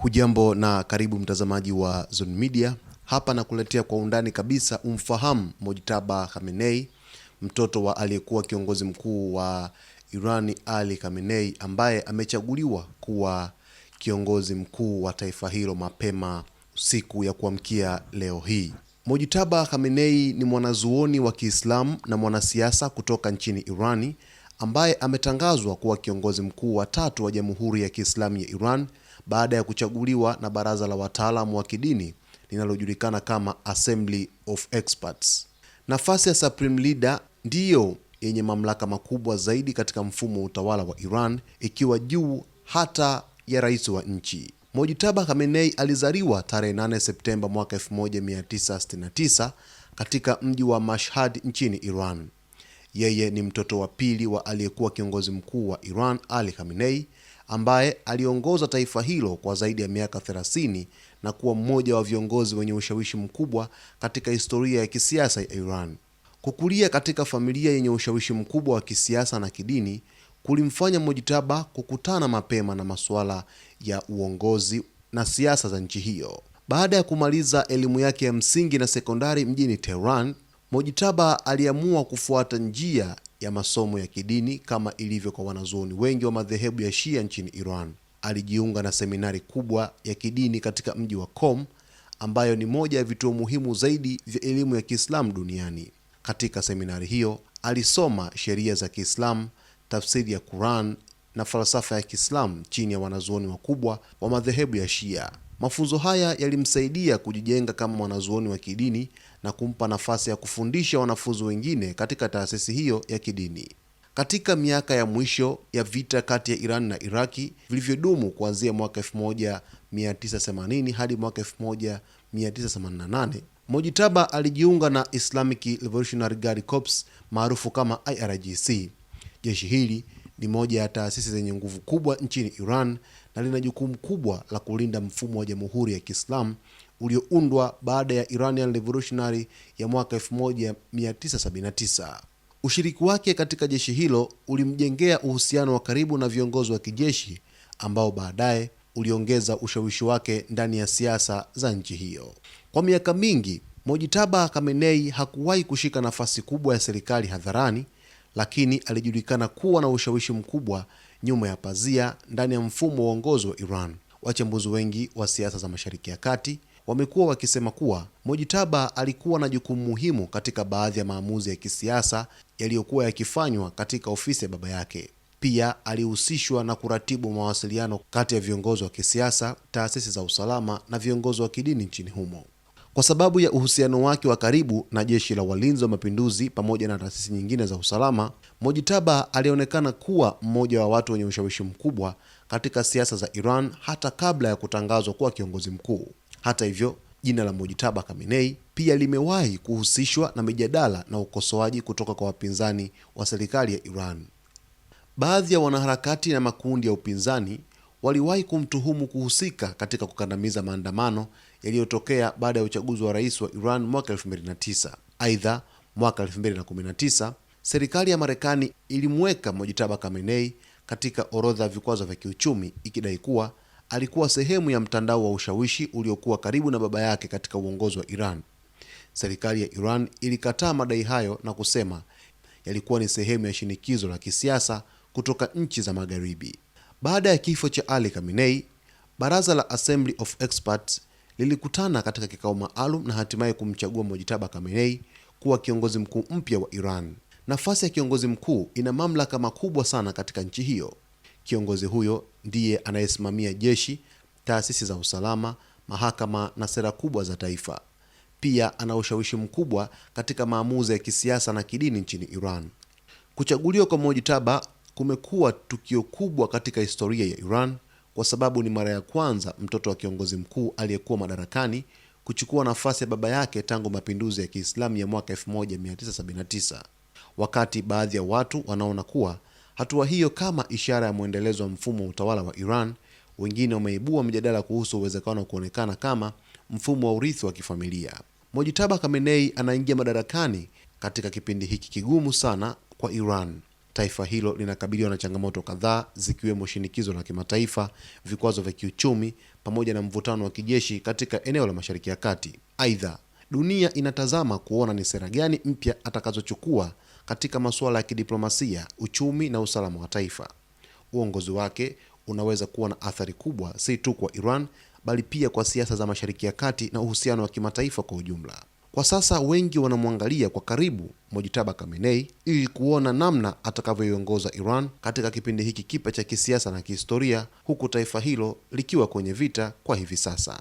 Hujambo na karibu mtazamaji wa Zone Media. Hapa nakuletea kwa undani kabisa umfahamu Mojtaba Khamenei, mtoto wa aliyekuwa kiongozi mkuu wa Iran Ali Khamenei, ambaye amechaguliwa kuwa kiongozi mkuu wa taifa hilo mapema siku ya kuamkia leo hii. Mojtaba Khamenei ni mwanazuoni wa Kiislamu na mwanasiasa kutoka nchini Irani ambaye ametangazwa kuwa kiongozi mkuu wa tatu wa Jamhuri ya Kiislamu ya Iran baada ya kuchaguliwa na baraza la wataalamu wa kidini linalojulikana kama Assembly of Experts. Nafasi ya Supreme Leader ndiyo yenye mamlaka makubwa zaidi katika mfumo wa utawala wa Iran, ikiwa juu hata ya rais wa nchi. Mojtaba Khamenei alizaliwa tarehe 8 Septemba mwaka 1969 katika mji wa Mashhad nchini Iran. Yeye ni mtoto wa pili wa aliyekuwa kiongozi mkuu wa Iran Ali Khamenei, ambaye aliongoza taifa hilo kwa zaidi ya miaka 30 na kuwa mmoja wa viongozi wenye ushawishi mkubwa katika historia ya kisiasa ya Iran. Kukulia katika familia yenye ushawishi mkubwa wa kisiasa na kidini kulimfanya Mojtaba kukutana mapema na masuala ya uongozi na siasa za nchi hiyo. Baada ya kumaliza elimu yake ya msingi na sekondari mjini Tehran, Mojtaba aliamua kufuata njia ya masomo ya kidini kama ilivyo kwa wanazuoni wengi wa madhehebu ya Shia nchini Iran. Alijiunga na seminari kubwa ya kidini katika mji wa Qom, ambayo ni moja ya vituo muhimu zaidi vya elimu ya Kiislamu duniani. Katika seminari hiyo alisoma sheria za Kiislamu, tafsiri ya Quran na falsafa ya Kiislamu chini ya wanazuoni wakubwa wa madhehebu ya Shia. Mafunzo haya yalimsaidia kujijenga kama mwanazuoni wa kidini na kumpa nafasi ya kufundisha wanafunzi wengine katika taasisi hiyo ya kidini. Katika miaka ya mwisho ya vita kati ya Iran na Iraki vilivyodumu kuanzia mwaka 1980 hadi mwaka 1988, Mojtaba alijiunga na Islamic Revolutionary Guard Corps maarufu kama IRGC. Jeshi hili ni moja ya taasisi zenye nguvu kubwa nchini Iran na lina jukumu kubwa la kulinda mfumo wa Jamhuri ya Kiislamu ulioundwa baada ya Iranian Revolutionary ya mwaka 1979. Ushiriki wake katika jeshi hilo ulimjengea uhusiano wa karibu na viongozi wa kijeshi ambao baadaye uliongeza ushawishi wake ndani ya siasa za nchi hiyo. Kwa miaka mingi, Mojtaba Khamenei hakuwahi kushika nafasi kubwa ya serikali hadharani, lakini alijulikana kuwa na ushawishi mkubwa nyuma ya pazia ndani ya mfumo wa uongozi wa Iran. Wachambuzi wengi wa siasa za Mashariki ya Kati wamekuwa wakisema kuwa Mojtaba alikuwa na jukumu muhimu katika baadhi ya maamuzi ya kisiasa yaliyokuwa yakifanywa katika ofisi ya baba yake. Pia alihusishwa na kuratibu mawasiliano kati ya viongozi wa kisiasa, taasisi za usalama na viongozi wa kidini nchini humo. Kwa sababu ya uhusiano wake wa karibu na jeshi la walinzi wa mapinduzi pamoja na taasisi nyingine za usalama, Mojtaba alionekana kuwa mmoja wa watu wenye ushawishi mkubwa katika siasa za Iran hata kabla ya kutangazwa kuwa kiongozi mkuu. Hata hivyo, jina la Mojtaba Khamenei pia limewahi kuhusishwa na mijadala na ukosoaji kutoka kwa wapinzani wa serikali ya Iran. Baadhi ya wanaharakati na makundi ya upinzani waliwahi kumtuhumu kuhusika katika kukandamiza maandamano yaliyotokea baada ya uchaguzi wa rais wa Iran mwaka 2009. Aidha, mwaka 2019 serikali ya Marekani ilimweka Mojtaba Khamenei katika orodha ya vikwazo vya kiuchumi, ikidai kuwa alikuwa sehemu ya mtandao wa ushawishi uliokuwa karibu na baba yake katika uongozi wa Iran. Serikali ya Iran ilikataa madai hayo na kusema yalikuwa ni sehemu ya shinikizo la kisiasa kutoka nchi za Magharibi. Baada ya kifo cha Ali Khamenei, baraza la Assembly of Experts lilikutana katika kikao maalum na hatimaye kumchagua Mojtaba Khamenei kuwa kiongozi mkuu mpya wa Iran. Nafasi ya kiongozi mkuu ina mamlaka makubwa sana katika nchi hiyo. Kiongozi huyo ndiye anayesimamia jeshi, taasisi za usalama, mahakama na sera kubwa za taifa. Pia ana ushawishi mkubwa katika maamuzi ya kisiasa na kidini nchini Iran. Kuchaguliwa kwa Mojtaba kumekuwa tukio kubwa katika historia ya Iran kwa sababu ni mara ya kwanza mtoto wa kiongozi mkuu aliyekuwa madarakani kuchukua nafasi ya baba yake tangu mapinduzi ya Kiislamu ya mwaka 1979. Wakati baadhi ya watu wanaona kuwa hatua hiyo kama ishara ya mwendelezo wa mfumo wa utawala wa Iran, wengine wameibua mjadala kuhusu uwezekano wa kuonekana kama mfumo wa urithi wa kifamilia. Mojtaba Khamenei anaingia madarakani katika kipindi hiki kigumu sana kwa Iran. Taifa hilo linakabiliwa na changamoto kadhaa zikiwemo shinikizo la kimataifa, vikwazo vya kiuchumi pamoja na mvutano wa kijeshi katika eneo la Mashariki ya Kati. Aidha, dunia inatazama kuona ni sera gani mpya atakazochukua katika masuala ya kidiplomasia, uchumi na usalama wa taifa. Uongozi wake unaweza kuwa na athari kubwa si tu kwa Iran bali pia kwa siasa za Mashariki ya Kati na uhusiano wa kimataifa kwa ujumla. Kwa sasa wengi wanamwangalia kwa karibu Mojtaba Khamenei ili kuona namna atakavyoiongoza Iran katika kipindi hiki kipya cha kisiasa na kihistoria, huku taifa hilo likiwa kwenye vita kwa hivi sasa.